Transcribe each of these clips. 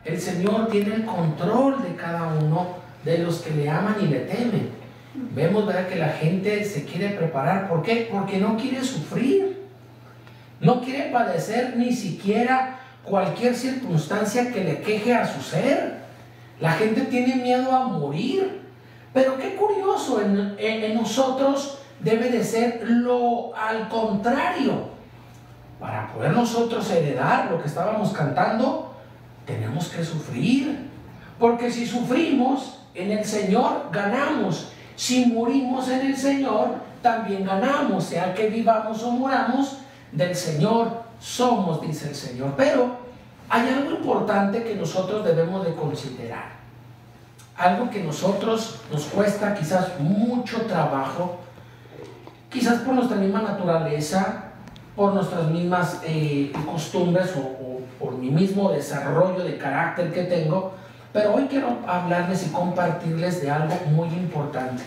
El Señor tiene el control de cada uno de los que le aman y le temen. Vemos, ¿verdad?, que la gente se quiere preparar. ¿Por qué? Porque no quiere sufrir. No quiere padecer ni siquiera cualquier circunstancia que le queje a su ser. La gente tiene miedo a morir. Pero qué curioso, en nosotros debe de ser lo al contrario. Para poder nosotros heredar lo que estábamos cantando, tenemos que sufrir. Porque si sufrimos, en el Señor ganamos. Si morimos en el Señor, también ganamos. Sea que vivamos o muramos, del Señor somos, dice el Señor. Pero hay algo importante que nosotros debemos de considerar. Algo que nosotros nos cuesta quizás mucho trabajo, quizás por nuestra misma naturaleza, por nuestras mismas costumbres o por mi mismo desarrollo de carácter que tengo. Pero hoy quiero hablarles y compartirles de algo muy importante.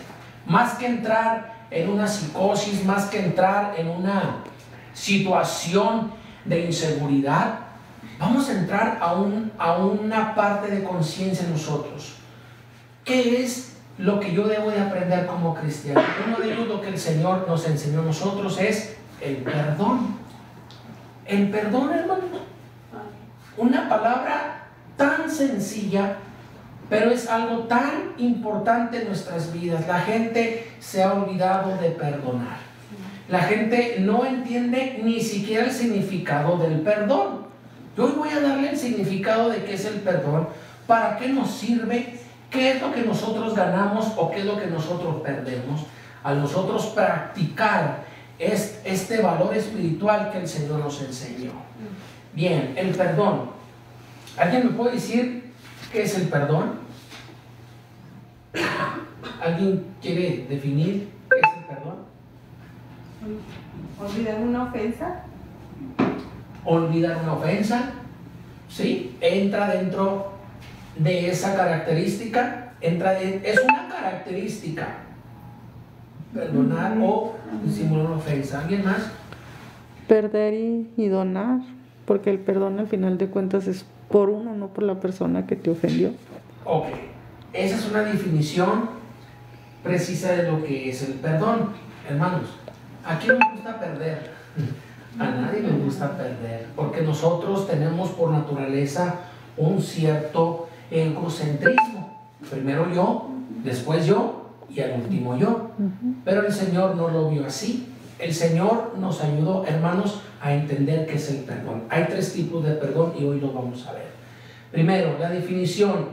Más que entrar en una psicosis, más que entrar en una situación de inseguridad, vamos a entrar a una parte de conciencia en nosotros. ¿Qué es lo que yo debo de aprender como cristiano? Uno de ellos, lo que el Señor nos enseñó a nosotros, es el perdón. El perdón, hermanos. Una palabra tan sencilla, pero es algo tan importante en nuestras vidas. La gente se ha olvidado de perdonar. La gente no entiende ni siquiera el significado del perdón. Yo hoy voy a darle el significado de qué es el perdón, para qué nos sirve, qué es lo que nosotros ganamos o qué es lo que nosotros perdemos al nosotros practicar este valor espiritual que el Señor nos enseñó. Bien, el perdón. ¿Alguien me puede decir qué es el perdón? ¿Alguien quiere definir qué es el perdón? Olvidar una ofensa. Olvidar una ofensa, ¿sí? Entra dentro de esa característica. Es una característica. Perdonar o disimular una ofensa. ¿Alguien más? Perder y donar, porque el perdón al final de cuentas es por uno, no por la persona que te ofendió. Ok, esa es una definición precisa de lo que es el perdón. Hermanos, ¿a quién me gusta perder? A nadie me gusta perder, porque nosotros tenemos por naturaleza un cierto egocentrismo. Primero yo, después yo y al último yo. Pero el Señor no lo vio así. El Señor nos ayudó, hermanos, a entender qué es el perdón. Hay tres tipos de perdón y hoy lo vamos a ver. Primero, la definición.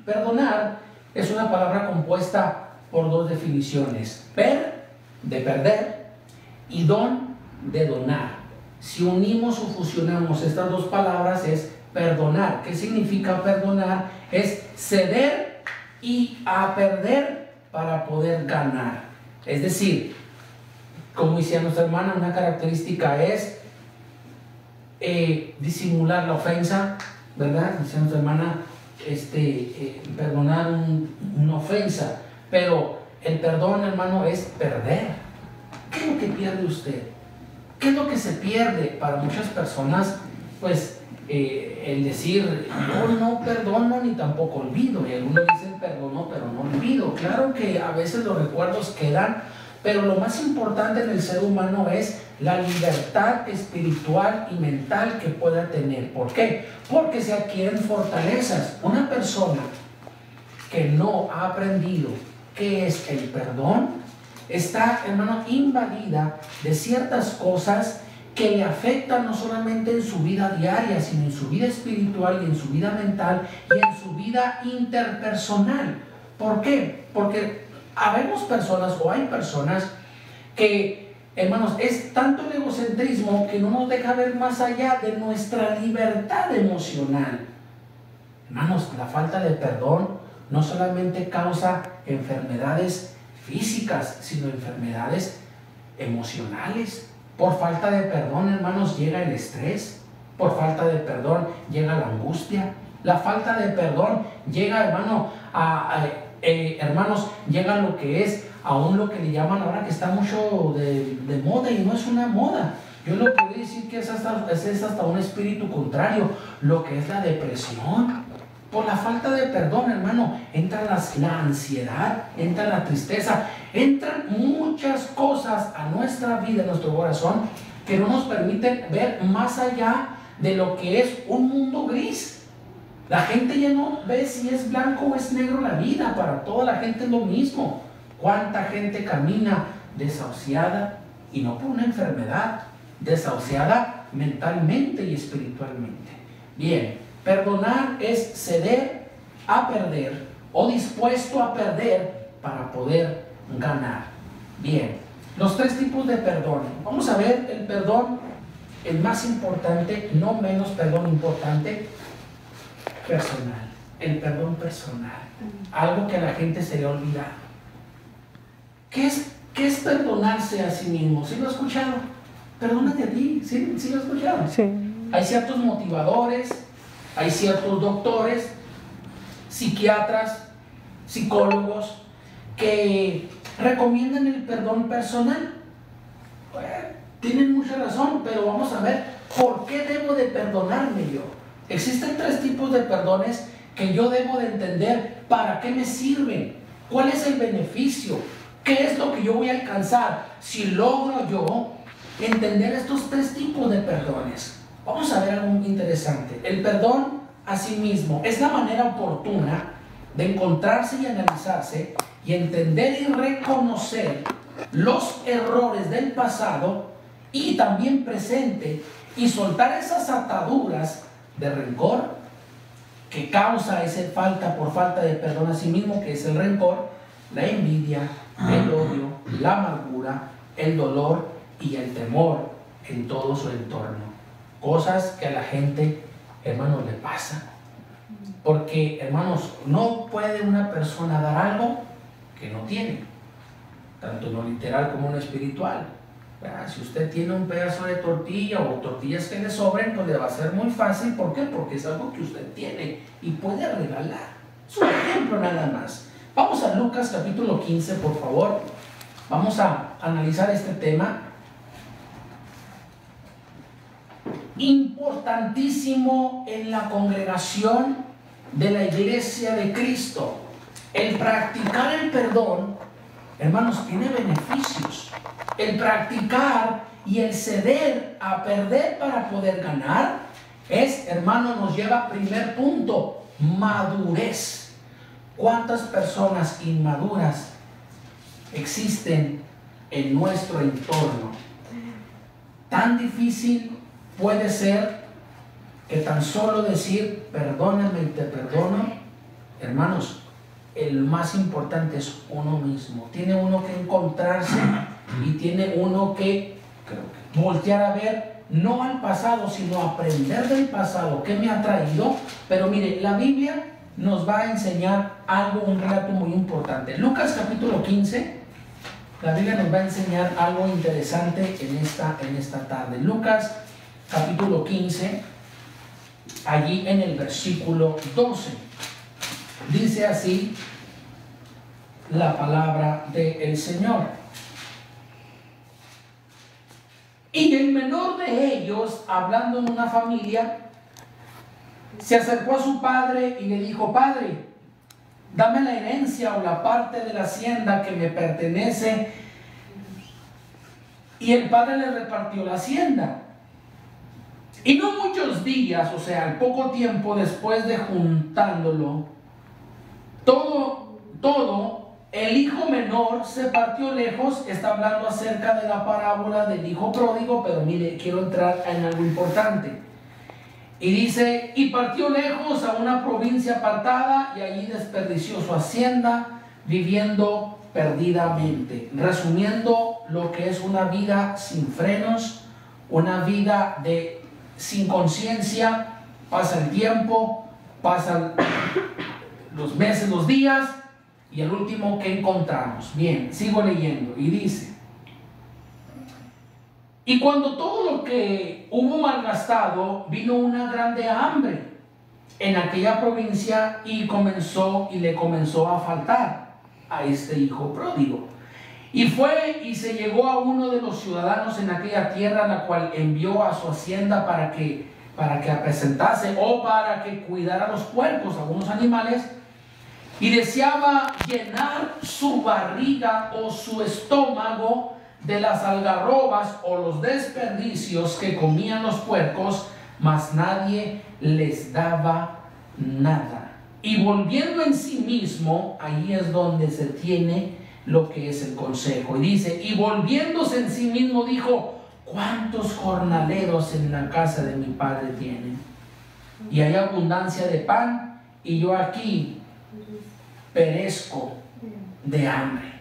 Perdonar es una palabra compuesta por dos definiciones. Per, de perder, y don, de donar. Si unimos o fusionamos estas dos palabras es perdonar. ¿Qué significa perdonar? Es ceder y a perder para poder ganar. Es decir, como decía nuestra hermana, una característica es disimular la ofensa, ¿verdad? Decía nuestra hermana, perdonar una ofensa. Pero el perdón, hermano, es perder. ¿Qué es lo que pierde usted? ¿Qué es lo que se pierde para muchas personas? Pues el decir, yo no perdono ni tampoco olvido. Y algunos dicen perdono pero no olvido. Claro que a veces los recuerdos quedan, pero lo más importante en el ser humano es la libertad espiritual y mental que pueda tener. ¿Por qué? Porque se adquieren fortalezas. Una persona que no ha aprendido qué es el perdón está, hermano, invadida de ciertas cosas que le afectan no solamente en su vida diaria, sino en su vida espiritual y en su vida mental y en su vida interpersonal. ¿Por qué? Porque habemos personas o hay personas que, hermanos, es tanto el egocentrismo que no nos deja ver más allá de nuestra libertad emocional. Hermanos, la falta de perdón no solamente causa enfermedades físicas, sino enfermedades emocionales. Por falta de perdón, hermanos, llega el estrés. Por falta de perdón llega la angustia. La falta de perdón llega, hermano, hermanos, llega lo que es aún lo que le llaman ahora, que está mucho de moda, y no es una moda, Yo lo puedo decir que es hasta un espíritu contrario, lo que es la depresión. Por la falta de perdón, hermano, entra la ansiedad, entra la tristeza, entran muchas cosas a nuestra vida, a nuestro corazón, que no nos permiten ver más allá de lo que es un mundo gris. La gente ya no ve si es blanco o es negro la vida, para toda la gente es lo mismo. ¿Cuánta gente camina desahuciada? Y no por una enfermedad, desahuciada mentalmente y espiritualmente. Bien, perdonar es ceder a perder o dispuesto a perder para poder ganar. Bien, los tres tipos de perdón. Vamos a ver el perdón, el más importante, no menos perdón importante, personal. El perdón personal. Algo que a la gente se le ha olvidado. ¿Qué es perdonarse a sí mismo? ¿Sí lo has escuchado? Perdónate a ti. ¿Sí lo has escuchado? Sí. Hay ciertos motivadores, hay ciertos doctores, psiquiatras, psicólogos que recomiendan el perdón personal. Bueno, tienen mucha razón, pero vamos a ver por qué debo de perdonarme yo. Existen tres tipos de perdones que yo debo de entender para qué me sirven, cuál es el beneficio, qué es lo que yo voy a alcanzar si logro yo entender estos tres tipos de perdones. Vamos a ver algo interesante. El perdón a sí mismo es la manera oportuna de encontrarse y analizarse y entender y reconocer los errores del pasado y también presente y soltar esas ataduras de rencor que causa esa por falta de perdón a sí mismo, que es el rencor, la envidia, el odio, la amargura, el dolor y el temor en todo su entorno. Cosas que a la gente, hermanos, le pasan. Porque, hermanos, no puede una persona dar algo que no tiene, tanto en lo literal como en lo espiritual. Si usted tiene un pedazo de tortilla o tortillas que le sobren, pues le va a ser muy fácil. ¿Por qué? Porque es algo que usted tiene y puede regalar. Es un ejemplo nada más. Vamos a Lucas capítulo 15, por favor. Vamos a analizar este tema. Importantísimo en la congregación de la Iglesia de Cristo. El practicar el perdón, hermanos, tiene beneficios. El practicar y el ceder a perder para poder ganar es, hermano, nos lleva, primer punto, madurez. ¿Cuántas personas inmaduras existen en nuestro entorno? Tan difícil puede ser que tan solo decir perdóname y te perdono, hermanos, el más importante es uno mismo. Tiene uno que encontrarse y tiene uno que voltear a ver, no al pasado, sino aprender del pasado, qué me ha traído. Pero mire, la Biblia nos va a enseñar algo, un relato muy importante. Lucas capítulo 15, la Biblia nos va a enseñar algo interesante en esta tarde. Lucas capítulo 15, allí en el versículo 12. Dice así la palabra del Señor. Y el menor de ellos, hablando en una familia, se acercó a su padre y le dijo: Padre, dame la herencia o la parte de la hacienda que me pertenece. Y el padre le repartió la hacienda. Y no muchos días, o sea, al poco tiempo después de juntándolo todo, el hijo menor se partió lejos. Está hablando acerca de la parábola del hijo pródigo, pero mire, quiero entrar en algo importante. Y dice: y partió lejos a una provincia apartada y allí desperdició su hacienda viviendo perdidamente. Resumiendo, lo que es una vida sin frenos, una vida sin conciencia. Pasa el tiempo, pasan los meses, los días, y el último que encontramos. Bien, sigo leyendo y dice: y cuando todo lo que hubo malgastado, vino una grande hambre en aquella provincia y le comenzó a faltar a este hijo pródigo. Y fue y se llegó a uno de los ciudadanos en aquella tierra, la cual envió a su hacienda para que apacentase o para que cuidara los puercos, algunos animales, y deseaba llenar su barriga o su estómago de las algarrobas o los desperdicios que comían los puercos, mas nadie les daba nada. Y volviendo en sí mismo, ahí es donde se tiene lo que es el consejo. Y dice, y volviéndose en sí mismo dijo, ¿cuántos jornaleros en la casa de mi padre tienen? Y hay abundancia de pan, y yo aquí perezco de hambre.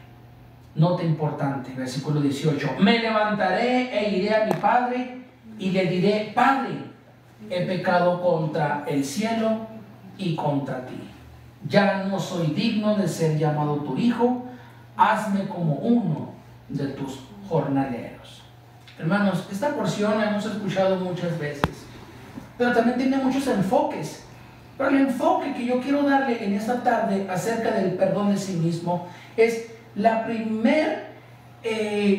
Nota importante, versículo 18. Me levantaré e iré a mi padre y le diré, Padre, he pecado contra el cielo y contra ti. Ya no soy digno de ser llamado tu hijo. Hazme como uno de tus jornaleros. Hermanos, esta porción la hemos escuchado muchas veces, pero también tiene muchos enfoques. Pero el enfoque que yo quiero darle en esta tarde acerca del perdón de sí mismo es la primera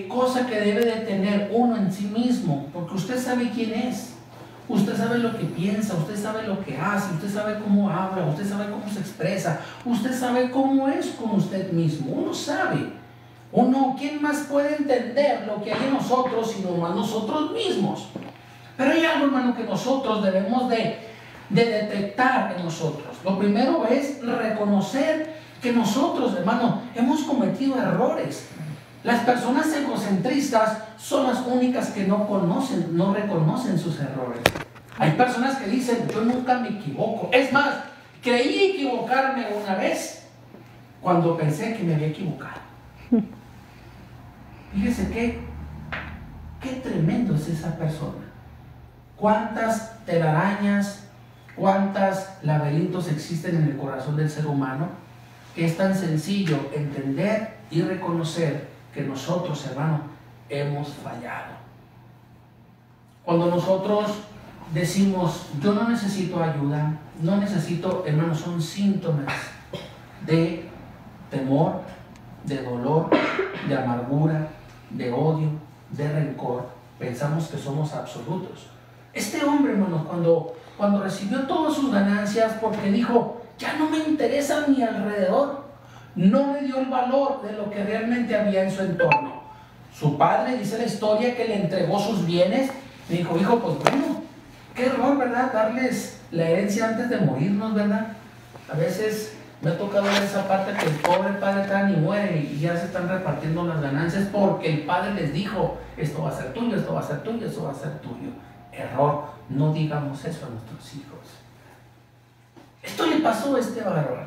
cosa que debe de tener uno en sí mismo, porque usted sabe quién es, usted sabe lo que piensa, usted sabe lo que hace, usted sabe cómo habla, usted sabe cómo se expresa, usted sabe cómo es con usted mismo, uno sabe. Uno, ¿quién más puede entender lo que hay en nosotros sino más nosotros mismos? Pero hay algo, hermano, que nosotros debemos de detectar en nosotros. Lo primero es reconocer que nosotros, hermano, hemos cometido errores. Las personas egocentristas son las únicas que no reconocen sus errores. Hay personas que dicen, yo nunca me equivoco. Es más, creí equivocarme una vez cuando pensé que me había equivocado. Fíjese qué tremendo es esa persona. Cuántas telarañas, cuántos laberintos existen en el corazón del ser humano. Es tan sencillo entender y reconocer que nosotros, hermano, hemos fallado. Cuando nosotros decimos, yo no necesito ayuda, no necesito, hermano, son síntomas de temor, de dolor, de amargura, de odio, de rencor. Pensamos que somos absolutos. Este hombre, hermano, cuando recibió todas sus ganancias, porque dijo, ya no me interesa mi alrededor, no le dio el valor de lo que realmente había en su entorno. Su padre, dice la historia, que le entregó sus bienes, le dijo, hijo, pues bueno, qué error, ¿verdad? Darles la herencia antes de morirnos, ¿verdad? A veces me ha tocado ver esa parte que el pobre padre tan y muere y ya se están repartiendo las ganancias porque el padre les dijo, esto va a ser tuyo, esto va a ser tuyo, esto va a ser tuyo. Error, no digamos eso a nuestros hijos. Esto le pasó a este varón.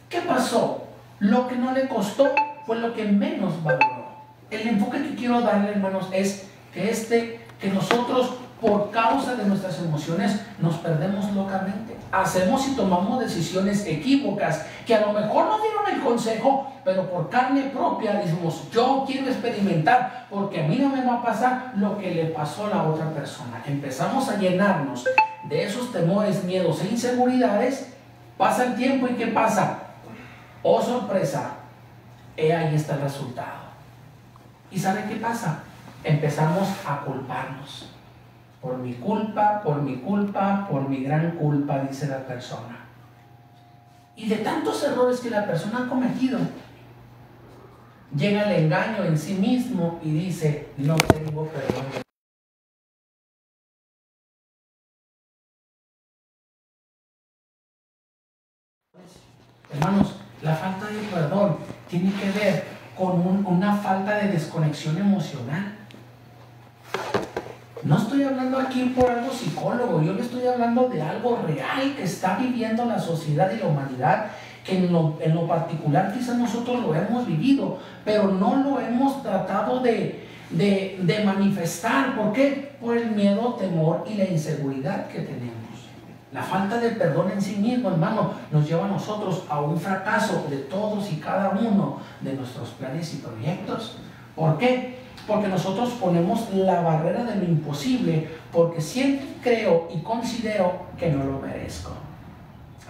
¿Qué pasó? Lo que no le costó fue lo que menos valoró. El enfoque que quiero darle, hermanos, es que nosotros, por causa de nuestras emociones, nos perdemos locamente. Hacemos y tomamos decisiones equívocas que a lo mejor nos dieron el consejo, pero por carne propia decimos, yo quiero experimentar porque a mí no me va a pasar lo que le pasó a la otra persona. Empezamos a llenarnos de esos temores, miedos e inseguridades. Pasa el tiempo y ¿qué pasa? Oh sorpresa, ahí está el resultado. ¿Y sabe qué pasa? Empezamos a culparnos. Por mi culpa, por mi culpa, por mi gran culpa, dice la persona. Y de tantos errores que la persona ha cometido, llega el engaño en sí mismo y dice, no tengo perdón. Hermanos, la falta de perdón tiene que ver con una falta de desconexión emocional. No estoy hablando aquí por algo psicólogo, yo le estoy hablando de algo real que está viviendo la sociedad y la humanidad, que en lo particular quizás nosotros lo hemos vivido, pero no lo hemos tratado de manifestar. ¿Por qué? Por el miedo, temor y la inseguridad que tenemos. La falta de perdón en sí mismo, hermano, nos lleva a nosotros a un fracaso de todos y cada uno de nuestros planes y proyectos. ¿Por qué? Porque nosotros ponemos la barrera de lo imposible, porque siempre creo y considero que no lo merezco.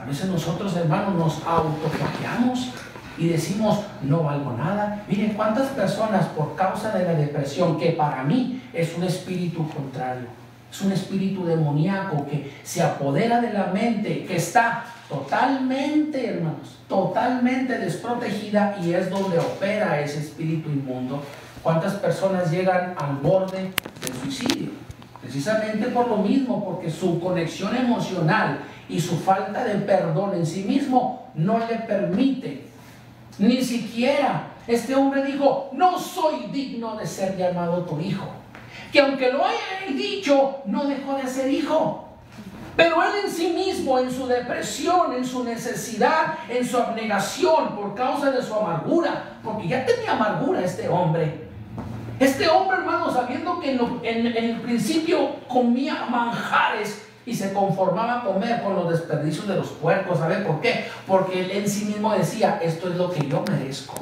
A veces nosotros, hermanos, nos autoflagelamos y decimos, no valgo nada. Miren cuántas personas por causa de la depresión, que para mí es un espíritu contrario, es un espíritu demoníaco que se apodera de la mente, que está totalmente, hermanos, totalmente desprotegida, y es donde opera ese espíritu inmundo. ¿Cuántas personas llegan al borde del suicidio? Precisamente por lo mismo, porque su conexión emocional y su falta de perdón en sí mismo no le permite. Ni siquiera este hombre dijo, no soy digno de ser llamado tu hijo. Que aunque lo haya dicho, no dejó de ser hijo. Pero él en sí mismo, en su depresión, en su necesidad, en su abnegación, por causa de su amargura, porque ya tenía amargura este hombre. Este hombre, hermano, sabiendo que en el principio comía manjares y se conformaba a comer con los desperdicios de los puercos. ¿Sabe por qué? Porque él en sí mismo decía, esto es lo que yo merezco.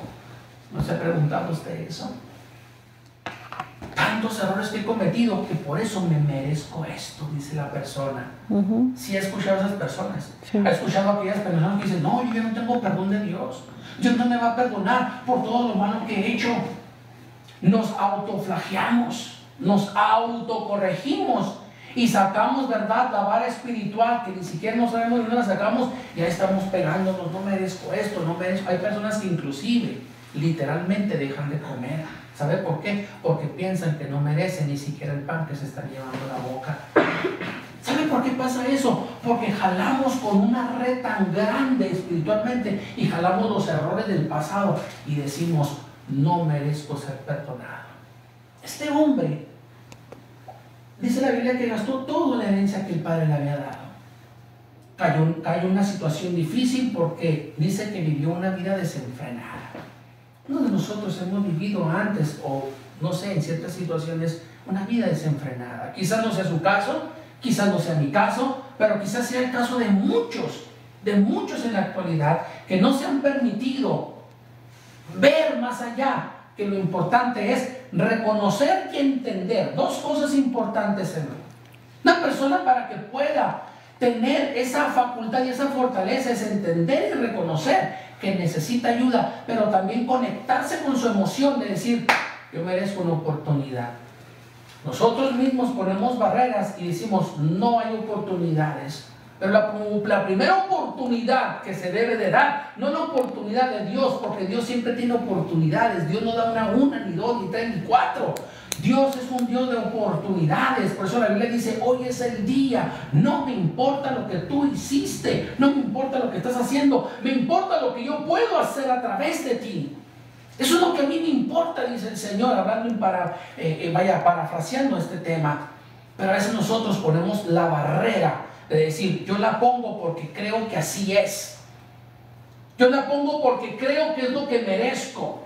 ¿No se ha preguntado usted eso? Tantos errores que he cometido que por eso me merezco esto, dice la persona. ¿Sí ha escuchado a esas personas? Sí. ¿Ha escuchado a aquellas personas que dicen, no, yo ya no tengo perdón de Dios? Dios no me va a perdonar por todo lo malo que he hecho. Nos autoflageamos, nos autocorregimos y sacamos, ¿verdad?, la vara espiritual que ni siquiera no sabemos de dónde la sacamos. Ya estamos pegándonos, no merezco esto, no merezco. Hay personas que inclusive literalmente dejan de comer. ¿Sabe por qué? Porque piensan que no merecen ni siquiera el pan que se están llevando a la boca. ¿Sabe por qué pasa eso? Porque jalamos con una red tan grande espiritualmente y jalamos los errores del pasado y decimos, no merezco ser perdonado. Este hombre, dice la Biblia que gastó toda la herencia que el padre le había dado. Cayó en una situación difícil porque dice que vivió una vida desenfrenada. Uno de nosotros hemos vivido antes, o no sé, en ciertas situaciones, una vida desenfrenada. Quizás no sea su caso, quizás no sea mi caso, pero quizás sea el caso de muchos en la actualidad que no se han permitido ver más allá, que lo importante es reconocer y entender. Dos cosas importantes, hermano. Una persona, para que pueda tener esa facultad y esa fortaleza, es entender y reconocer que necesita ayuda, pero también conectarse con su emoción de decir, yo merezco una oportunidad. Nosotros mismos ponemos barreras y decimos, no hay oportunidades. Pero la primera oportunidad que se debe de dar, no la oportunidad de Dios, porque Dios siempre tiene oportunidades. Dios no da una, ni dos, ni tres, ni cuatro. Dios es un Dios de oportunidades. Por eso la Biblia dice, hoy es el día. No me importa lo que tú hiciste, no me importa lo que estás haciendo, me importa lo que yo puedo hacer a través de ti. Eso es lo que a mí me importa, dice el Señor, hablando parafraseando este tema. Pero a veces nosotros ponemos la barrera de decir, yo la pongo porque creo que así es. Yo la pongo porque creo que es lo que merezco.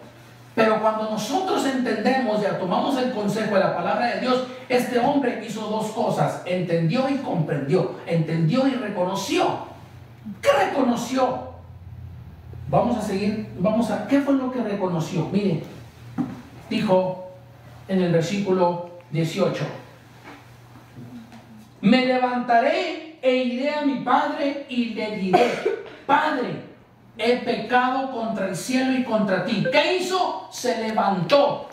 Pero cuando nosotros entendemos y tomamos el consejo de la palabra de Dios, este hombre hizo dos cosas: entendió y comprendió, entendió y reconoció. ¿Qué reconoció? Vamos a seguir, ¿qué fue lo que reconoció? Mire, dijo en el versículo 18, me levantaré e iré a mi padre y le diré, Padre, he pecado contra el cielo y contra ti. ¿Qué hizo? Se levantó.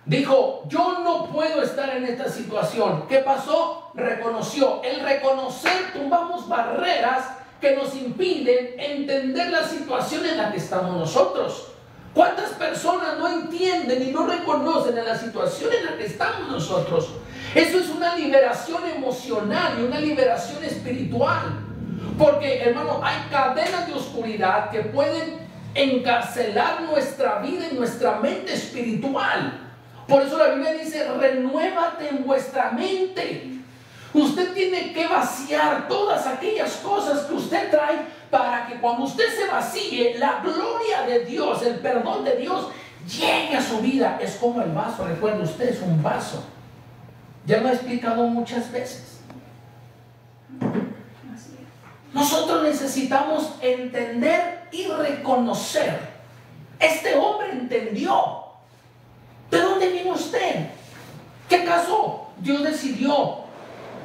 Dijo, yo no puedo estar en esta situación. ¿Qué pasó? Reconoció. El reconocer, tumbamos barreras que nos impiden entender la situación en la que estamos nosotros. ¿Cuántas personas no entienden y no reconocen en la situación en la que estamos nosotros? Eso es una liberación emocional y una liberación espiritual. Porque, hermano, hay cadenas de oscuridad que pueden encarcelar nuestra vida y nuestra mente espiritual. Por eso la Biblia dice, renuévate en vuestra mente. Usted tiene que vaciar todas aquellas cosas que usted trae para que cuando usted se vacíe, la gloria de Dios, el perdón de Dios, llegue a su vida. Es como el vaso, recuerde, usted es un vaso. Ya lo he explicado muchas veces. Nosotros necesitamos entender y reconocer. Este hombre entendió. ¿De dónde viene usted? ¿Qué acaso Dios decidió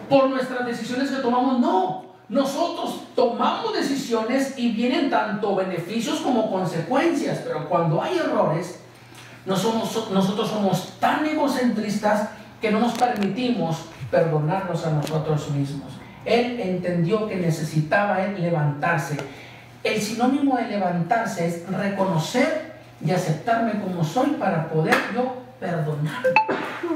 por nuestras decisiones que tomamos? No. Nosotros tomamos decisiones bendiciones y vienen tanto beneficios como consecuencias, pero cuando hay errores, nosotros somos tan egocentristas que no nos permitimos perdonarnos a nosotros mismos. Él entendió que necesitaba él levantarse. El sinónimo de levantarse es reconocer y aceptarme como soy para poder yo perdonar.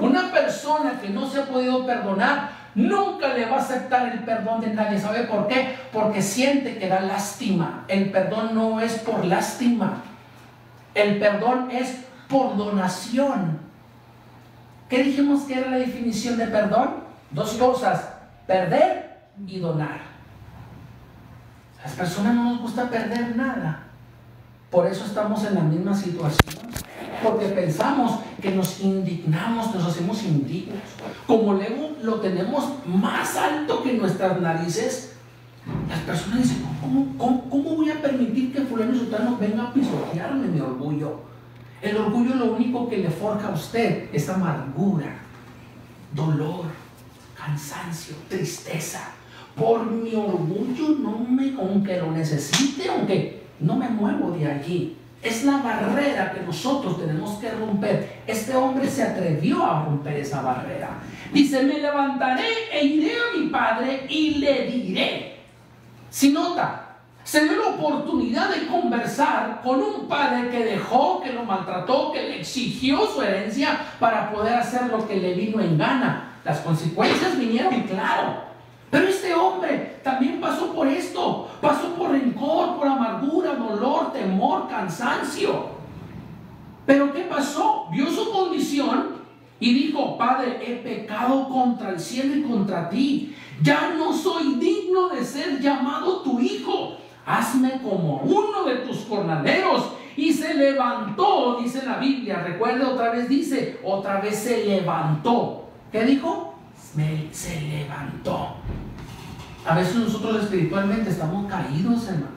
Una persona que no se ha podido perdonar nunca le va a aceptar el perdón de nadie. ¿Sabe por qué? Porque siente que da lástima. El perdón no es por lástima. El perdón es por donación. ¿Qué dijimos que era la definición de perdón? Dos cosas: perder y donar. A las personas no nos gusta perder nada. Por eso estamos en la misma situación. Porque pensamos que nos indignamos, nos hacemos indignos. Como el ego lo tenemos más alto que nuestras narices, las personas dicen: ¿Cómo voy a permitir que fulano y sutano venga a pisotearme mi orgullo? El orgullo lo único que le forja a usted es amargura, dolor, cansancio, tristeza. Por mi orgullo, aunque lo necesite, aunque no me muevo de allí. Es la barrera que nosotros tenemos que romper. Este hombre se atrevió a romper esa barrera. Dice: me levantaré e iré a mi padre y le diré. Si nota, se dio la oportunidad de conversar con un padre que dejó, que lo maltrató, que le exigió su herencia para poder hacer lo que le vino en gana. Las consecuencias vinieron, claro. Pero este hombre también pasó por esto. Pasó por rencor, por amargura, dolor, temor, cansancio. Pero ¿qué pasó? Vio su condición y dijo: Padre, he pecado contra el cielo y contra ti. Ya no soy digno de ser llamado tu hijo. Hazme como uno de tus jornaleros. Y se levantó, dice la Biblia. Recuerda, otra vez dice, otra vez se levantó. ¿Qué dijo? Se levantó. A veces nosotros espiritualmente estamos caídos, hermano,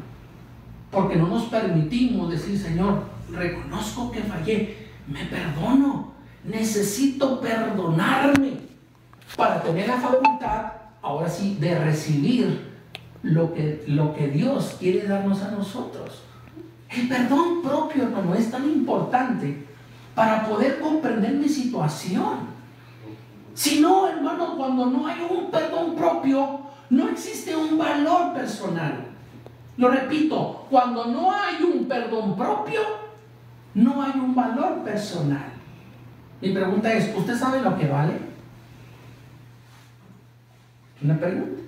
porque no nos permitimos decir: Señor, reconozco que fallé, me perdono, necesito perdonarme para tener la facultad, ahora sí, de recibir lo que Dios quiere darnos a nosotros. El perdón propio, hermano, es tan importante para poder comprender mi situación. Si no, hermano, cuando no hay un perdón propio, no existe un valor personal. Lo repito, cuando no hay un perdón propio, no hay un valor personal. Mi pregunta es: ¿usted sabe lo que vale? Una pregunta.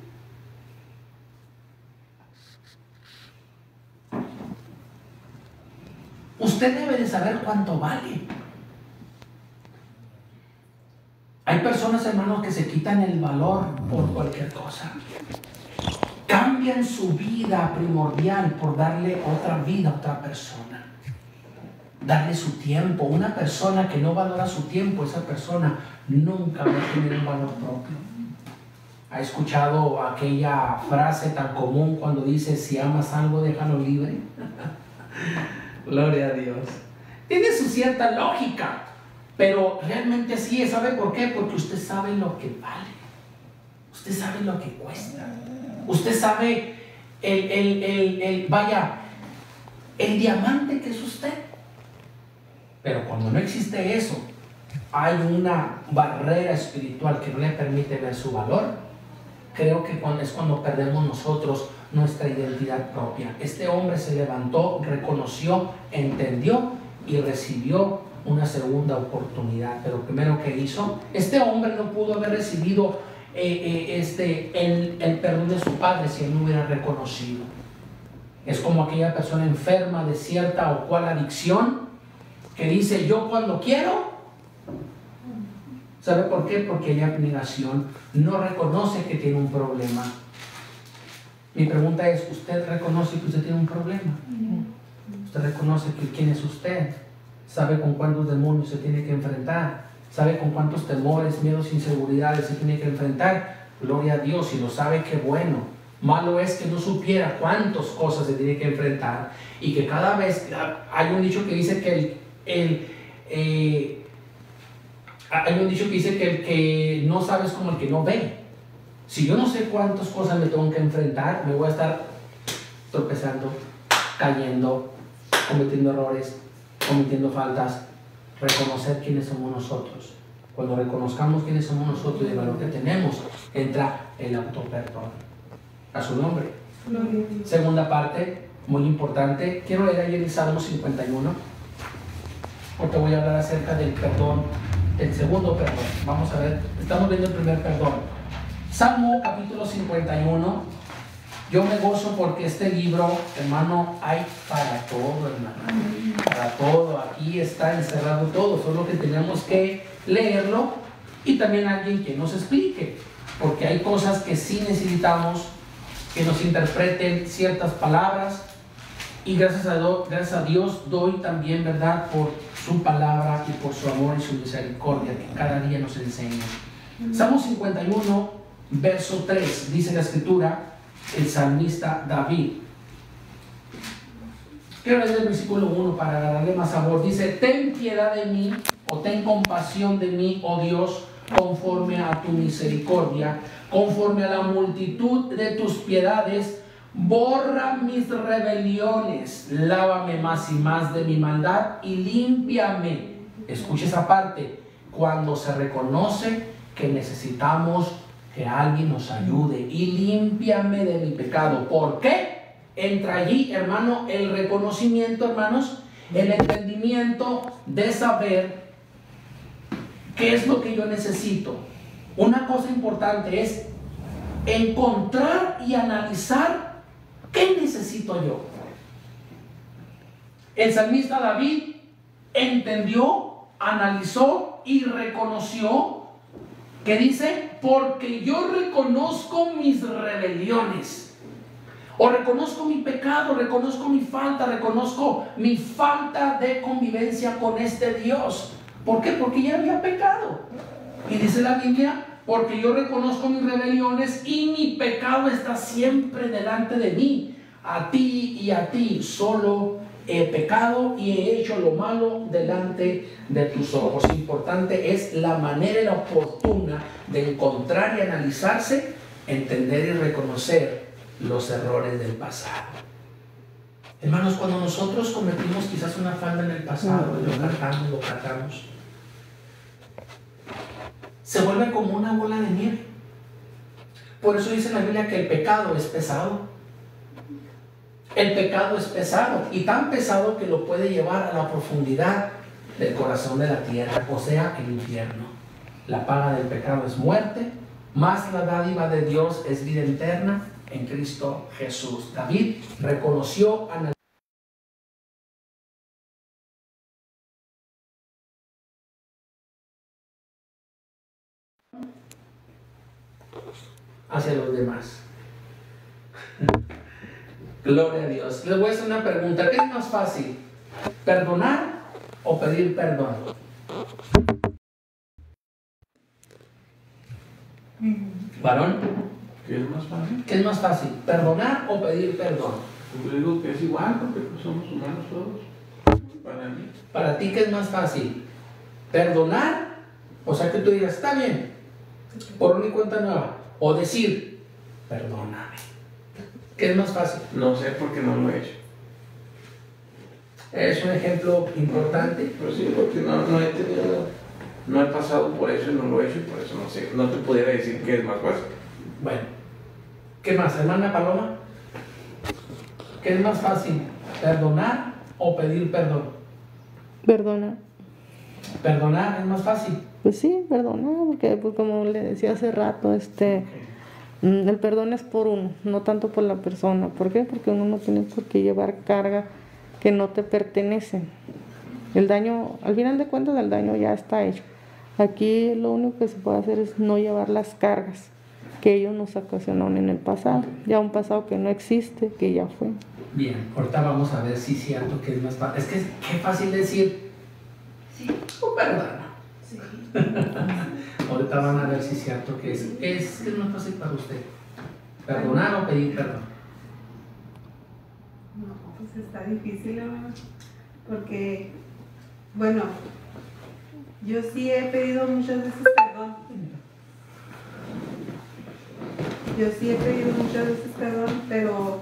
Usted debe de saber cuánto vale. Hay personas, hermanos, que se quitan el valor por cualquier cosa. Cambian su vida primordial por darle otra vida a otra persona. Darle su tiempo. Una persona que no valora su tiempo, esa persona nunca va a tener un valor propio. ¿Ha escuchado aquella frase tan común cuando dice: si amas algo, déjalo libre? Gloria a Dios. Tiene su cierta lógica. Pero realmente así es. ¿Sabe por qué? Porque usted sabe lo que vale. Usted sabe lo que cuesta. Usted sabe el diamante que es usted. Pero cuando no existe eso, hay una barrera espiritual que no le permite ver su valor. Creo que es cuando perdemos nosotros nuestra identidad propia. Este hombre se levantó, reconoció, entendió y recibió una segunda oportunidad. Pero primero que hizo, este hombre no pudo haber recibido el perdón de su padre si él no hubiera reconocido. Es como aquella persona enferma de cierta o cual adicción que dice: yo cuando quiero. ¿Sabe por qué? Porque hay abnegación, no reconoce que tiene un problema. Mi pregunta es: ¿usted reconoce que usted tiene un problema? ¿Usted reconoce quién es usted? ¿Sabe con cuántos demonios se tiene que enfrentar? ¿Sabe con cuántos temores, miedos, inseguridades se tiene que enfrentar? Gloria a Dios, si lo sabe, qué bueno. Malo es que no supiera cuántas cosas se tiene que enfrentar y que cada vez, hay un dicho que dice que el que no sabe es como el que no ve. Si yo no sé cuántas cosas me tengo que enfrentar, me voy a estar tropezando, cayendo, cometiendo errores, cometiendo faltas. Reconocer quiénes somos nosotros. Cuando reconozcamos quiénes somos nosotros y el valor que tenemos, entra el autoperdón. A su nombre. Segunda parte, muy importante. Quiero leer ayer el Salmo 51. Porque voy a hablar acerca del perdón, el segundo perdón. Vamos a ver, estamos viendo el primer perdón. Salmo capítulo 51. Yo me gozo porque este libro, hermano, hay para todo, hermano. Para todo. Aquí está encerrado todo. Solo que tenemos que leerlo y también alguien que nos explique. Porque hay cosas que sí necesitamos que nos interpreten ciertas palabras. Y gracias a Dios doy también, ¿verdad?, por su palabra y por su amor y su misericordia que cada día nos enseña. Salmo 51, verso 3, dice la escritura, el salmista David. Quiero leer el versículo 1 para darle más sabor. Dice: ten piedad de mí, o ten compasión de mí, oh Dios, conforme a tu misericordia, conforme a la multitud de tus piedades. Borra mis rebeliones, lávame más y más de mi maldad y límpiame. Escucha esa parte, cuando se reconoce que necesitamos que alguien nos ayude, y límpiame de mi pecado. ¿Por qué? Entra allí, hermano, el reconocimiento, hermanos, el entendimiento de saber qué es lo que yo necesito. Una cosa importante es encontrar y analizar ¿qué necesito yo? El salmista David entendió, analizó y reconoció que dice: porque yo reconozco mis rebeliones, o reconozco mi pecado, reconozco mi falta, reconozco mi falta de convivencia con este Dios. ¿Por qué? Porque ya había pecado. Y dice la Biblia: porque yo reconozco mis rebeliones y mi pecado está siempre delante de mí. A ti y a ti solo he pecado y he hecho lo malo delante de tus ojos. Importante es la manera y la oportuna de encontrar y analizarse, entender y reconocer los errores del pasado. Hermanos, cuando nosotros cometimos quizás una falta en el pasado, lo cargamos, se vuelve como una bola de nieve. Por eso dice la Biblia que el pecado es pesado. El pecado es pesado, y tan pesado que lo puede llevar a la profundidad del corazón de la tierra, o sea, el infierno. La paga del pecado es muerte, mas la dádiva de Dios es vida eterna en Cristo Jesús. David reconoció, hacia los demás. Gloria a Dios. Les voy a hacer una pregunta. ¿Qué es más fácil? ¿Perdonar o pedir perdón? ¿Varón? ¿Qué es más fácil? ¿Qué es más fácil? ¿Perdonar o pedir perdón? Yo digo que es igual, porque pues somos humanos todos. Para mí. ¿Para ti qué es más fácil? ¿Perdonar? O sea, que tú digas, está bien, por mi cuenta nueva. O decir, perdóname. ¿Qué es más fácil? No sé, porque no lo he hecho. Es un ejemplo importante. Pues sí, porque no he pasado por eso y no lo he hecho, y por eso no sé. No te pudiera decir que es más fácil. Bueno, ¿qué más, hermana Paloma? ¿Qué es más fácil? ¿Perdonar o pedir perdón? Perdonar. ¿Perdonar es más fácil? Pues sí, perdonar, porque pues, como le decía hace rato, el perdón es por uno, no tanto por la persona. ¿Por qué? Porque uno no tiene por qué llevar carga que no te pertenece. El daño, al final de cuentas, el daño ya está hecho. Aquí lo único que se puede hacer es no llevar las cargas que ellos nos ocasionaron en el pasado. Ya un pasado que no existe, que ya fue. Bien, ahorita vamos a ver si es cierto que es más fácil. Es que qué fácil decir, sí, o perdona. Sí. Ahorita van a ver si es cierto que es más fácil para usted. ¿Perdonar o pedir perdón? No, pues está difícil, hermano. Porque, bueno, yo sí he pedido muchas veces perdón. Yo sí he pedido muchas veces perdón, pero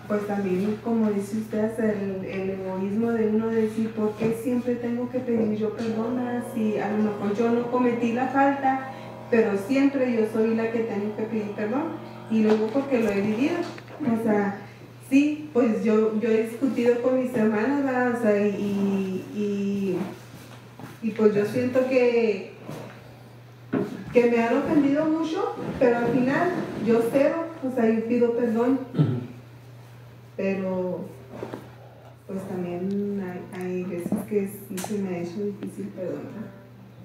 pues también, como dice usted, el egoísmo de uno decir, ¿por qué siempre tengo que pedir yo perdona? Si a lo mejor yo no cometí la falta, pero siempre yo soy la que tengo que pedir perdón. Y luego porque lo he vivido. O sea, sí, pues yo he discutido con mis hermanas, ¿verdad? O sea, y pues yo siento que me han ofendido mucho, pero al final yo cedo, o sea, yo pido perdón. Pero pues también hay veces que sí se me ha hecho difícil perdonar.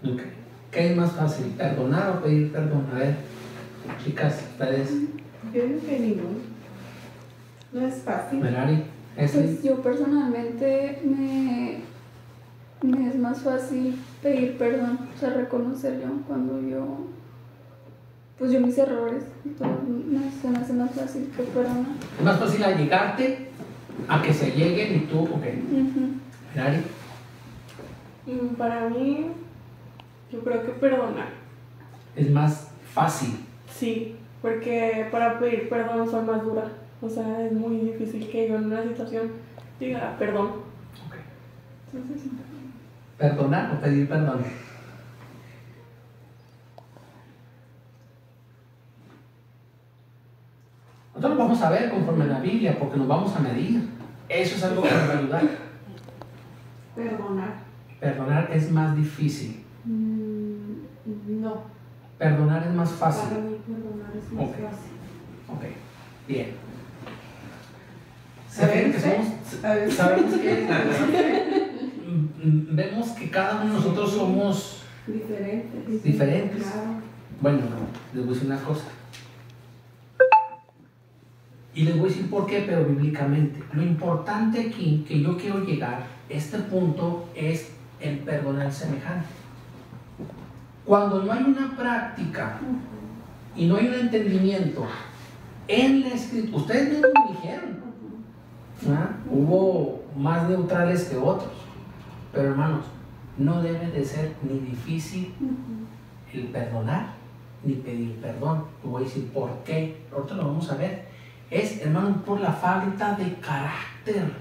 Okay. ¿Qué es más fácil, perdonar o pedir perdón? A ver, chicas, ustedes. Yo digo que ninguno. No es fácil. Melari, Pues yo personalmente me es más fácil pedir perdón, o sea, reconocer yo cuando yo mis errores, entonces se me hace más fácil que perdonar. es más fácil allegarte a que se lleguen y tú, ok. Melari, Para mí, yo creo que perdonar. es más fácil. Sí, porque para pedir perdón soy más dura. O sea, es muy difícil que yo en una situación diga perdón. Ok. Entonces, sí. ¿Perdonar o pedir perdón? Nosotros vamos a ver conforme a la Biblia porque nos vamos a medir. Eso es algo que nos va a ayudar. Perdonar. Perdonar es más difícil. No. Perdonar es más fácil. Para mí perdonar es más Ok. fácil. Ok, bien. A ver, Sabemos que vemos que cada uno de nosotros somos diferentes. Claro. Bueno, les voy a decir una cosa. Y les voy a decir por qué, pero bíblicamente. Lo importante aquí que yo quiero llegar, este punto, es el perdonar al semejante. Cuando no hay una práctica y no hay un entendimiento en la escritura, ustedes mismos lo dijeron, ¿ah? Hubo más neutrales que otros, pero hermanos, no debe de ser ni difícil el perdonar ni pedir perdón. Te voy a decir por qué, ahorita lo vamos a ver. Es, hermano, por la falta de carácter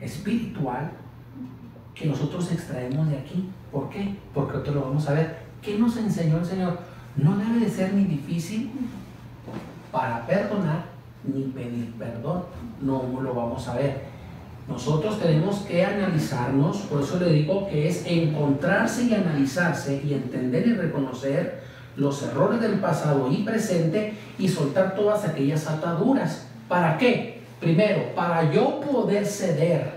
espiritual que nosotros extraemos de aquí. ¿Por qué? Porque ahorita lo vamos a ver. ¿Qué nos enseñó el Señor? No debe de ser ni difícil para perdonar ni pedir perdón. No lo vamos a ver. Nosotros tenemos que analizarnos, por eso le digo que es encontrarse y analizarse y entender y reconocer los errores del pasado y presente y soltar todas aquellas ataduras. ¿Para qué? Primero, para yo poder ceder,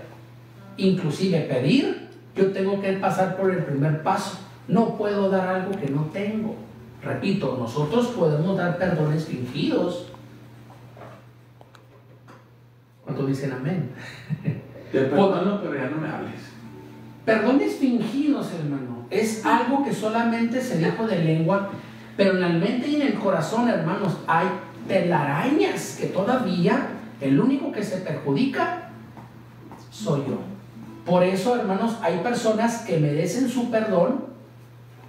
inclusive pedir, yo tengo que pasar por el primer paso. No puedo dar algo que no tengo. Repito, nosotros podemos dar perdones fingidos. ¿Cuántos dicen amén? Te perdono, pero ya no me hables. Perdones fingidos, hermano, es algo que solamente se dijo de lengua, pero en la mente y en el corazón, hermanos, hay telarañas que todavía el único que se perjudica soy yo. Por eso, hermanos, hay personas que merecen su perdón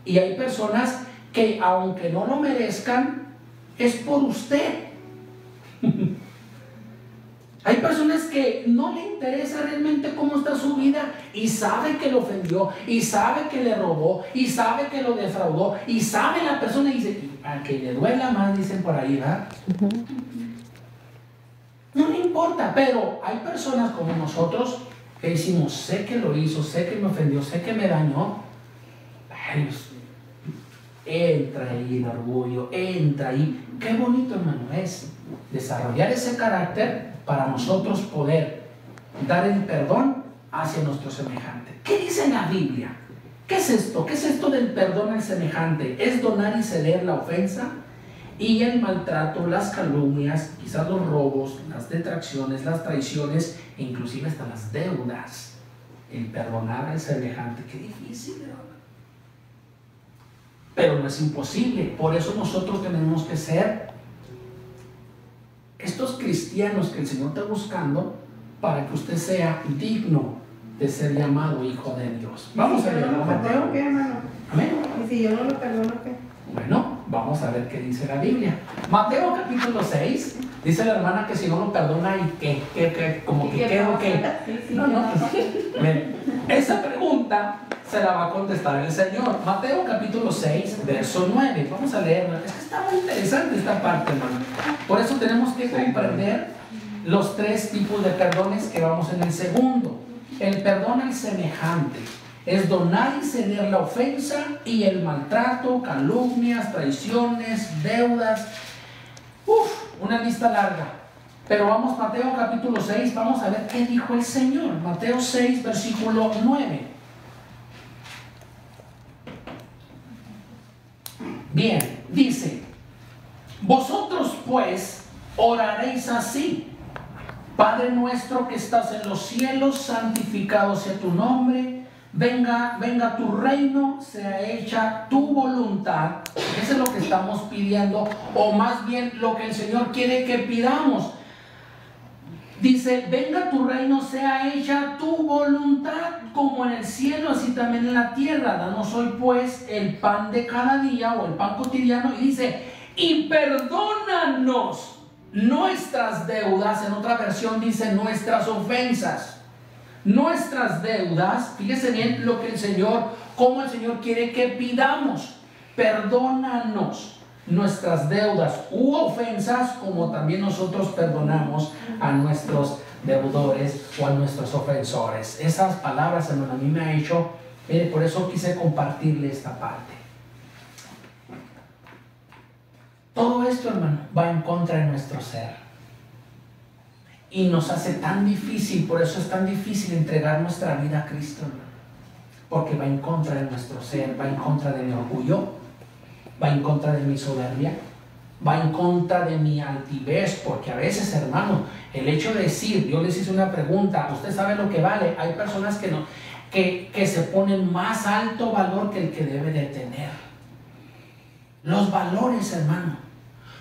y hay personas que, aunque no lo merezcan, es por usted. Hay personas que no le interesa realmente cómo está su vida y sabe que lo ofendió, y sabe que le robó, y sabe que lo defraudó, y sabe la persona y dice, a que le duela más, dicen por ahí, ¿verdad? No le importa, pero hay personas como nosotros que decimos, sé que lo hizo, sé que me ofendió, sé que me dañó. Ay, entra ahí el orgullo, entra ahí. Qué bonito, hermano, es desarrollar ese carácter para nosotros poder dar el perdón hacia nuestro semejante. ¿Qué dice la Biblia? ¿Qué es esto? ¿Qué es esto del perdón al semejante? Es donar y ceder la ofensa y el maltrato, las calumnias, quizás los robos, las detracciones, las traiciones e inclusive hasta las deudas. El perdonar al semejante. Qué difícil, ¿verdad? Pero no es imposible. Por eso nosotros tenemos que ser estos cristianos que el Señor está buscando para que usted sea digno de ser llamado hijo de Dios. Vamos a leerlo, Mateo. ¿Qué, hermano? Amén. Y si yo no lo perdono, ¿qué? Bueno, Vamos a ver qué dice la Biblia. Mateo capítulo 6, dice la hermana que si no lo perdona y que como que quedo que... No, no, esa pregunta se la va a contestar el Señor. Mateo capítulo 6, verso 9. Vamos a leerla. Es que está muy interesante esta parte, hermano. Por eso tenemos que comprender los tres tipos de perdones que vamos en el segundo. El perdón al semejante es donar y ceder la ofensa y el maltrato, calumnias, traiciones, deudas. Una lista larga. Pero vamos, Mateo capítulo 6, vamos a ver qué dijo el Señor. Mateo 6, versículo 9. Bien, dice: vosotros pues oraréis así: Padre nuestro que estás en los cielos, santificado sea tu nombre. Venga tu reino, sea hecha tu voluntad. Eso es lo que estamos pidiendo, o más bien lo que el Señor quiere que pidamos. Dice: venga tu reino, sea hecha tu voluntad, como en el cielo, así también en la tierra. Danos hoy pues el pan de cada día, o el pan cotidiano. Y dice: y perdónanos nuestras deudas. En otra versión dice: nuestras ofensas. Nuestras deudas. Fíjese bien lo que el Señor, cómo el Señor quiere que pidamos. Perdónanos nuestras deudas u ofensas, como también nosotros perdonamos a nuestros deudores o a nuestros ofensores. Esas palabras, hermano, a mí me ha hecho, mire, por eso quise compartirle esta parte. Todo esto, hermano, va en contra de nuestro ser. Y nos hace tan difícil, por eso es tan difícil entregar nuestra vida a Cristo, hermano. Porque va en contra de nuestro ser, va en contra de mi orgullo, va en contra de mi soberbia, va en contra de mi altivez. Porque a veces, hermano, el hecho de decir, yo les hice una pregunta, ¿usted sabe lo que vale? Hay personas que se ponen más alto valor que el que debe de tener. Los valores, hermano,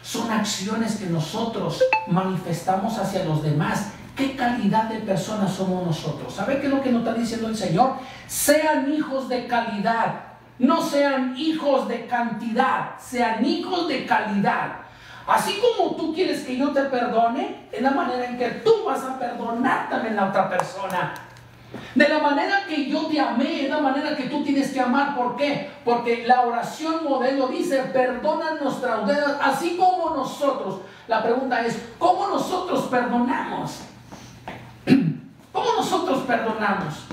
son acciones que nosotros manifestamos hacia los demás. ¿Qué calidad de personas somos nosotros? ¿Sabe qué es lo que nos está diciendo el Señor? Sean hijos de calidad, no sean hijos de cantidad, sean hijos de calidad. Así como tú quieres que yo te perdone, es la manera en que tú vas a perdonar también a la otra persona. De la manera que yo te amé, es la manera que tú tienes que amar. ¿Por qué? Porque la oración modelo dice: perdona nuestras deudas, así como nosotros. La pregunta es: ¿cómo nosotros perdonamos? ¿Cómo nosotros perdonamos?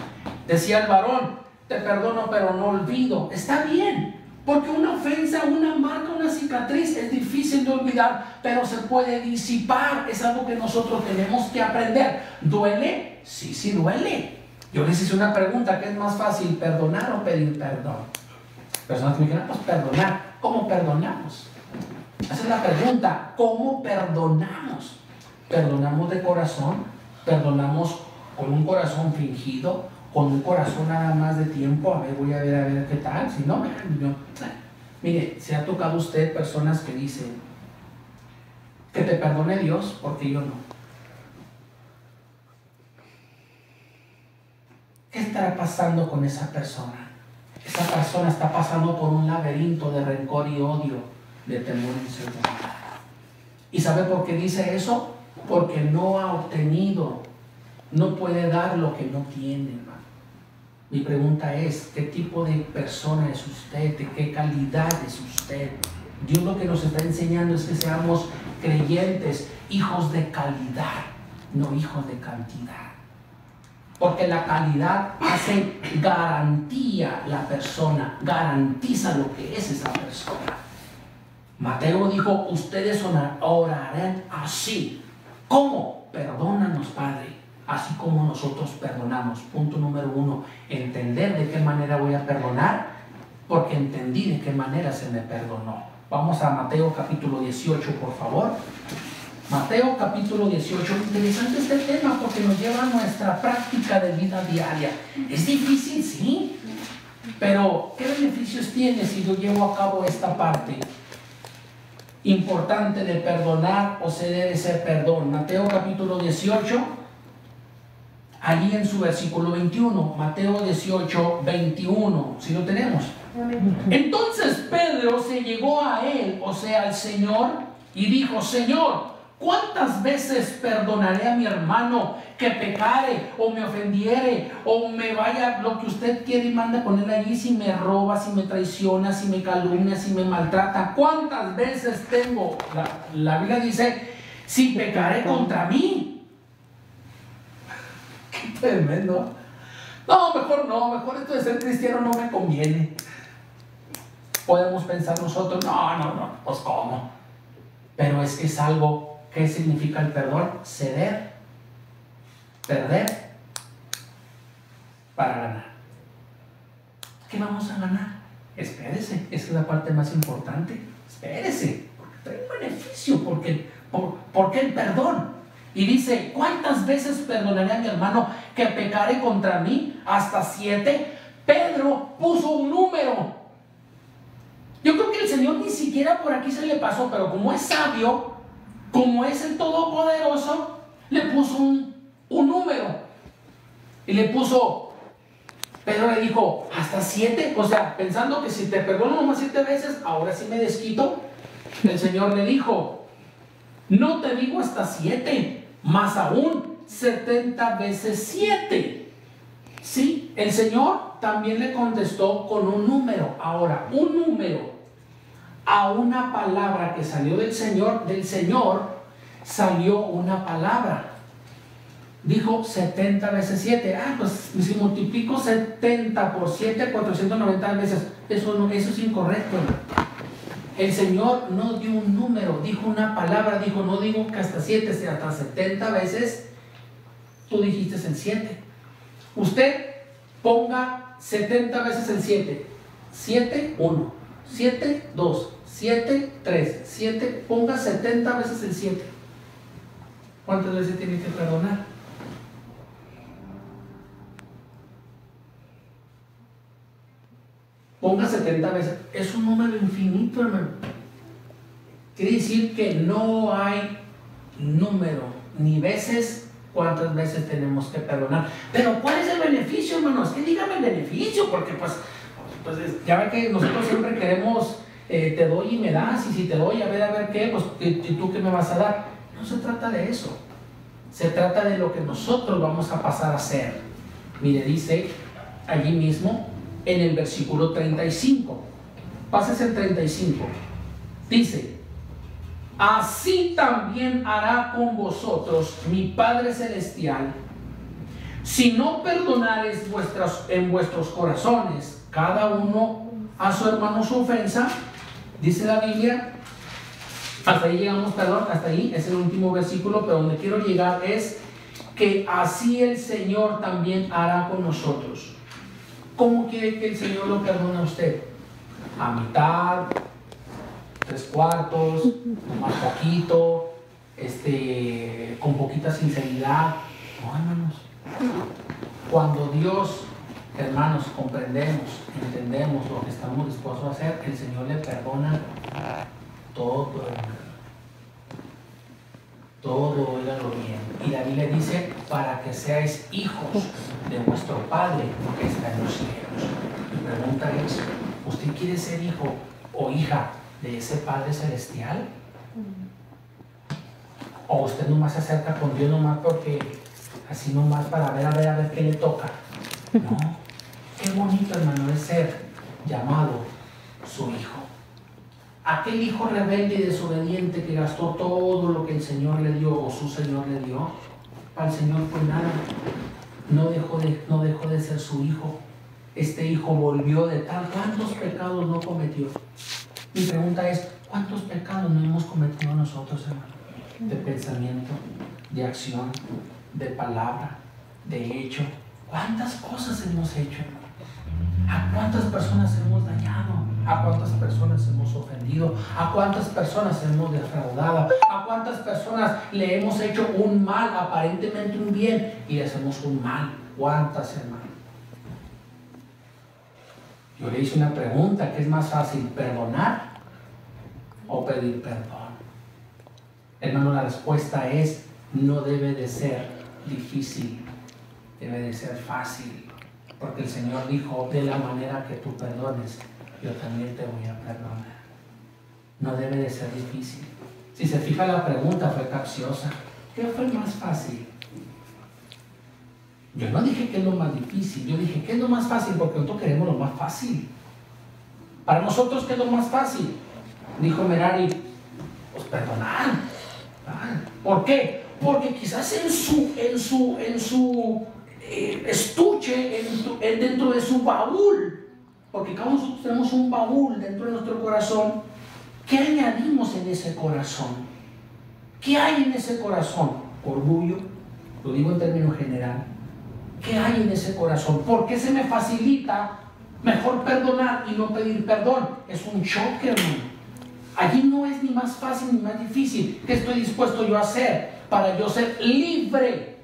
Decía el varón: te perdono pero no olvido. Está bien, porque una ofensa, una marca, una cicatriz es difícil de olvidar, pero se puede disipar. Es algo que nosotros tenemos que aprender. ¿Duele? Sí, sí duele. Yo les hice una pregunta: ¿qué es más fácil, perdonar o pedir perdón? Personas que me dijeron: pues perdonar. ¿Cómo perdonamos? Esa es la pregunta. ¿Cómo perdonamos? ¿Perdonamos de corazón? ¿Perdonamos con un corazón fingido? ¿Con un corazón nada más de tiempo? A ver, voy a ver qué tal. Si no, mire, se ha tocado usted personas que dicen: que te perdone Dios, porque yo no. ¿Qué estará pasando con esa persona? Esa persona está pasando por un laberinto de rencor y odio, de temor y inseguridad. ¿Y sabe por qué dice eso? Porque no ha obtenido, no puede dar lo que no tiene, hermano. Mi pregunta es: ¿qué tipo de persona es usted? ¿De qué calidad es usted? Dios lo que nos está enseñando es que seamos creyentes, hijos de calidad, no hijos de cantidad. Porque la calidad hace garantía la persona, garantiza lo que es esa persona. Mateo dijo: ustedes orarán así. ¿Cómo? Perdónanos, Padre, así como nosotros perdonamos. Punto número 1, entender de qué manera voy a perdonar, porque entendí de qué manera se me perdonó. Vamos a Mateo capítulo 18, por favor. Mateo capítulo 18, interesante este tema porque nos lleva a nuestra práctica de vida diaria. Es difícil, sí, pero ¿qué beneficios tiene si yo llevo a cabo esta parte importante de perdonar o ceder ese perdón? Mateo capítulo 18, allí en su versículo 21, Mateo 18, 21, ¿sí lo tenemos? Entonces Pedro se llegó a él, o sea, al Señor, y dijo: Señor, ¿cuántas veces perdonaré a mi hermano que pecare o me ofendiere o me vaya lo que usted quiere y manda ponerle allí, si me roba, si me traiciona, si me calumnia, si me maltrata? ¿Cuántas veces tengo? La Biblia dice: si pecaré contra mí. Qué tremendo. No, mejor esto de ser cristiano no me conviene. Podemos pensar nosotros: no, pues ¿cómo? Pero es que es algo. ¿Qué significa el perdón? Ceder, perder para ganar. ¿Qué vamos a ganar? Espérese, esa es la parte más importante. Espérese, porque trae un beneficio, porque el perdón. Y dice: ¿cuántas veces perdonaré a mi hermano que pecare contra mí? Hasta 7. Pedro puso un número. Yo creo que el Señor ni siquiera por aquí se le pasó, pero como es sabio, como es el Todopoderoso, le puso un número. Y le puso, Pedro le dijo: hasta 7. O sea, pensando que si te perdono nomás 7 veces, ahora sí me desquito. El Señor le dijo: no te digo hasta 7, más aún 70 veces 7. Sí, el Señor también le contestó con un número. Ahora, un número a una palabra que salió del Señor salió una palabra. Dijo 70 veces 7. Pues si multiplico 70 por 7, 490 veces. Eso es incorrecto. El Señor no dio un número, dijo una palabra. Dijo: no digo que hasta 7, sino hasta 70 veces. Tú dijiste el 7. Usted ponga 70 veces el 7. 7, 1. 7, 2. 7, 3. 7, ponga 70 veces el 7. ¿Cuántas veces tiene que perdonar? Ponga 70 veces. Es un número infinito, hermano. Quiere decir que no hay número ni veces cuántas veces tenemos que perdonar. Pero ¿cuál es el beneficio, hermanos? Que dígame el beneficio, porque pues ya ve que nosotros siempre queremos te doy y me das, y si te doy, a ver qué, pues ¿y tú qué me vas a dar? No se trata de eso. Se trata de lo que nosotros vamos a pasar a hacer. Mire, dice allí mismo en el versículo 35. Pásese el 35. Dice: así también hará con vosotros mi Padre Celestial, si no perdonares en vuestros corazones cada uno a su hermano su ofensa. Dice la Biblia, hasta ahí llegamos, perdón, hasta ahí es el último versículo, pero donde quiero llegar es que así el Señor también hará con nosotros. ¿Cómo quiere que el Señor lo perdone a usted? ¿A mitad? 3/4? ¿Más poquito? ¿Con poquita sinceridad? No, hermanos. Cuando Dios, hermanos, comprendemos, entendemos lo que estamos dispuestos a hacer, el Señor le perdona todo, hermano. Todo, óigalo bien. Y la Biblia dice: para que seáis hijos de vuestro Padre que está en los cielos. Mi pregunta es: ¿usted quiere ser hijo o hija de ese Padre Celestial? ¿O usted nomás se acerca con Dios nomás porque así nomás para ver qué le toca? No. Qué bonito, hermano, es ser llamado su hijo. Aquel hijo rebelde y desobediente que gastó todo lo que el Señor le dio o su Señor le dio, para el Señor fue nada. No dejó de ser su hijo. Este hijo volvió de tal. ¿Cuántos pecados no cometió? Mi pregunta es: ¿cuántos pecados no hemos cometido nosotros, hermano? De pensamiento, de acción, de palabra, de hecho. ¿Cuántas cosas hemos hecho, hermano? ¿A cuántas personas hemos dañado? ¿A cuántas personas hemos ofendido? ¿A cuántas personas hemos defraudado? ¿A cuántas personas le hemos hecho un mal, aparentemente un bien, y le hacemos un mal? ¿Cuántas, hermano? Yo le hice una pregunta: ¿qué es más fácil, perdonar o pedir perdón? Hermano, la respuesta es: no debe de ser difícil, debe de ser fácil. Porque el Señor dijo: de la manera que tú perdones, yo también te voy a perdonar. No debe de ser difícil. Si se fija, la pregunta fue capciosa. ¿Qué fue más fácil? Yo no dije que es lo más difícil, yo dije que es lo más fácil porque nosotros queremos lo más fácil. Para nosotros, ¿qué es lo más fácil? Dijo Merari, pues perdonar. ¿Por qué? Porque quizás en su estuche, dentro de su baúl, porque cada uno de nosotros tenemos un baúl dentro de nuestro corazón. ¿Qué añadimos en ese corazón? ¿Qué hay en ese corazón? Orgullo, lo digo en términos general. ¿Qué hay en ese corazón? ¿Por qué se me facilita mejor perdonar y no pedir perdón? Es un choque, hermano. Allí no es ni más fácil ni más difícil. ¿Qué estoy dispuesto yo a hacer para yo ser libre?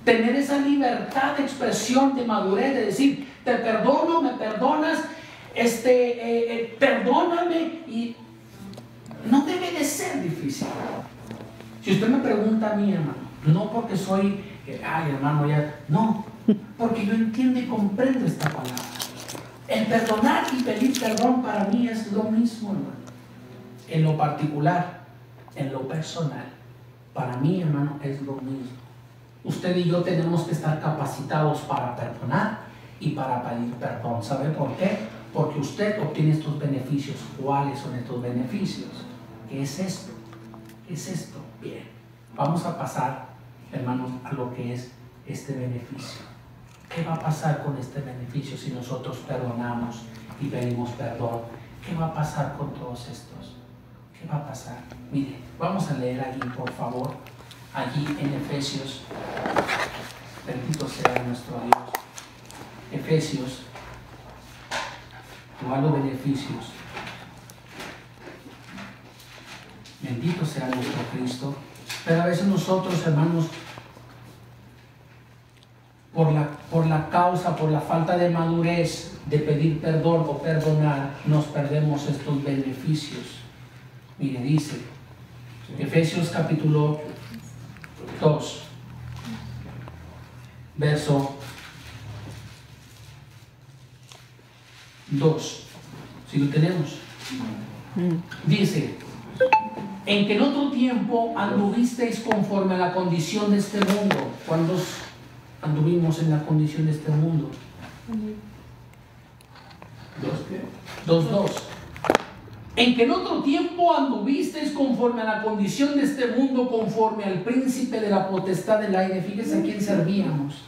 Tener esa libertad de expresión, de madurez, de decir, te perdono, me perdonas, perdóname, y no debe de ser difícil. Si usted me pregunta a mí, hermano, no porque soy, ay hermano, ya, no, porque yo entiendo y comprendo esta palabra. El perdonar y pedir perdón para mí es lo mismo, hermano. En lo particular, en lo personal, para mí, hermano, es lo mismo. Usted y yo tenemos que estar capacitados para perdonar y para pedir perdón. ¿Sabe por qué? Porque usted obtiene estos beneficios. ¿Cuáles son estos beneficios? ¿Qué es esto? ¿Qué es esto? Bien, vamos a pasar, hermanos, a lo que es este beneficio. ¿Qué va a pasar con este beneficio si nosotros perdonamos y pedimos perdón? ¿Qué va a pasar con todos estos? ¿Qué va a pasar? Mire, vamos a leer allí, por favor, allí en Efesios. Bendito sea nuestro Dios. Efesios, igual los beneficios. Bendito sea nuestro Cristo. Pero a veces nosotros, hermanos, por la causa, por la falta de madurez de pedir perdón o perdonar, nos perdemos estos beneficios. Mire, dice Efesios capítulo 2, verso 2. Si lo tenemos, dice: en que en otro tiempo anduvisteis conforme a la condición de este mundo. ¿Cuándo anduvimos en la condición de este mundo? 2:2. En que en otro tiempo anduvisteis conforme a la condición de este mundo, conforme al príncipe de la potestad del aire. Fíjense a quién servíamos.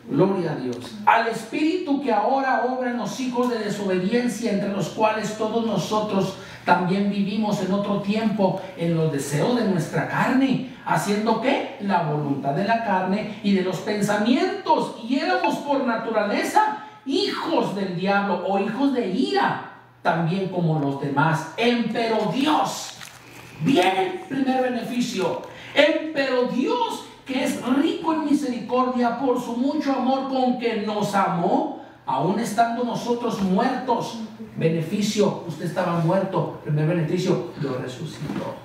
Gloria a Dios. Al espíritu que ahora obra en los hijos de desobediencia, entre los cuales todos nosotros también vivimos en otro tiempo en los deseos de nuestra carne, haciendo ¿qué? La voluntad de la carne y de los pensamientos, y éramos por naturaleza hijos del diablo o hijos de ira, también como los demás. Empero Dios, viene el primer beneficio, empero Dios, que es rico en misericordia por su mucho amor con que nos amó, aún estando nosotros muertos. Beneficio, usted estaba muerto. Primer beneficio, lo resucitó.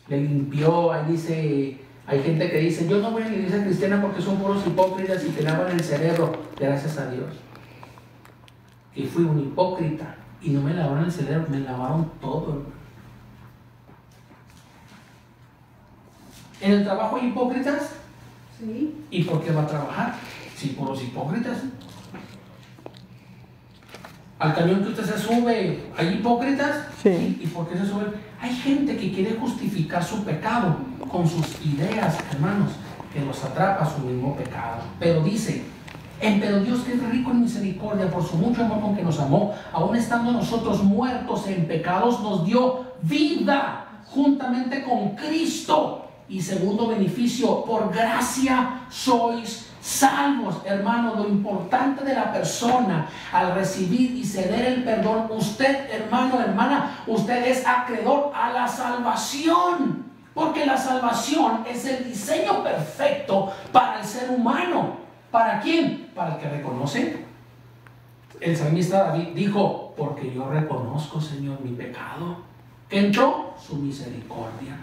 Le limpió. Ahí dice, hay gente que dice, yo no voy a la iglesia cristiana porque son puros hipócritas y te lavan el cerebro. Gracias a Dios. Y fui un hipócrita y no me lavaron el cerebro, me lavaron todo. ¿En el trabajo hay hipócritas? Sí. ¿Y por qué va a trabajar? Sí, por los hipócritas. Al camión que usted se sube, ¿hay hipócritas? Sí. ¿Y por qué se sube? Hay gente que quiere justificar su pecado con sus ideas, hermanos, que los atrapa a su mismo pecado. Pero dice, pero Dios, que es rico en misericordia por su mucho amor con que nos amó, aun estando nosotros muertos en pecados, nos dio vida juntamente con Cristo. Y segundo beneficio, por gracia sois salvos. Hermano, lo importante de la persona al recibir y ceder el perdón, usted, hermano, hermana, usted es acreedor a la salvación, porque la salvación es el diseño perfecto para el ser humano. ¿Para quién? Para el que reconoce. El salmista David dijo, porque yo reconozco, Señor, mi pecado, que entró su misericordia.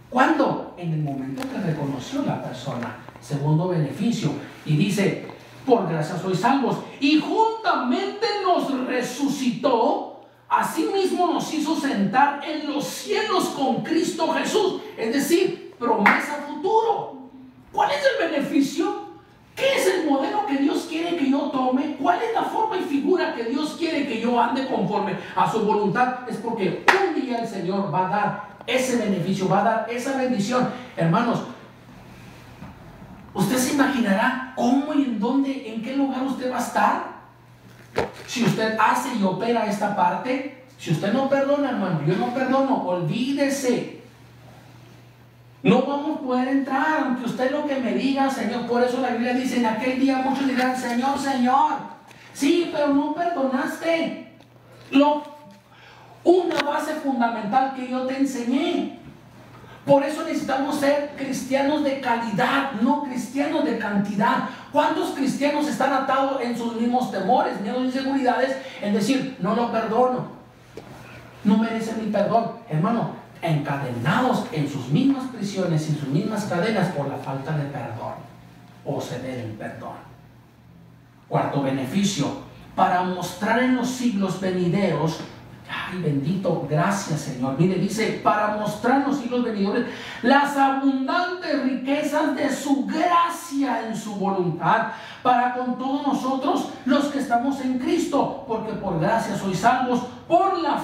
¿Cuándo? En el momento que reconoció la persona. Segundo beneficio, y dice, por gracia sois salvos. Y juntamente nos resucitó, asimismo nos hizo sentar en los cielos con Cristo Jesús. Es decir, promesa futuro. ¿Cuál es el beneficio? ¿Qué es el modelo que Dios quiere que yo tome? ¿Cuál es la forma y figura que Dios quiere que yo ande conforme a su voluntad? Es porque un día el Señor va a dar ese beneficio, va a dar esa bendición. Hermanos, usted se imaginará cómo y en dónde, en qué lugar usted va a estar si usted hace y opera esta parte. Si usted no perdona, hermano, yo no perdono, olvídese. No vamos a poder entrar, aunque usted lo que me diga, Señor. Por eso la Biblia dice, en aquel día muchos dirán, Señor, Señor. Sí, pero no perdonaste una base fundamental que yo te enseñé. Por eso necesitamos ser cristianos de calidad, no cristianos de cantidad. ¿Cuántos cristianos están atados en sus mismos temores, miedos y inseguridades en decir, no lo perdono, no merece mi perdón? Hermano, encadenados en sus mismas prisiones, en sus mismas cadenas por la falta de perdón o ceder el perdón. Cuarto beneficio, para mostrar en los siglos venideros, ay bendito, gracias Señor, mire, dice, para mostrar en los siglos venideros las abundantes riquezas de su gracia en su voluntad, para con todos nosotros los que estamos en Cristo, porque por gracia sois salvos, por la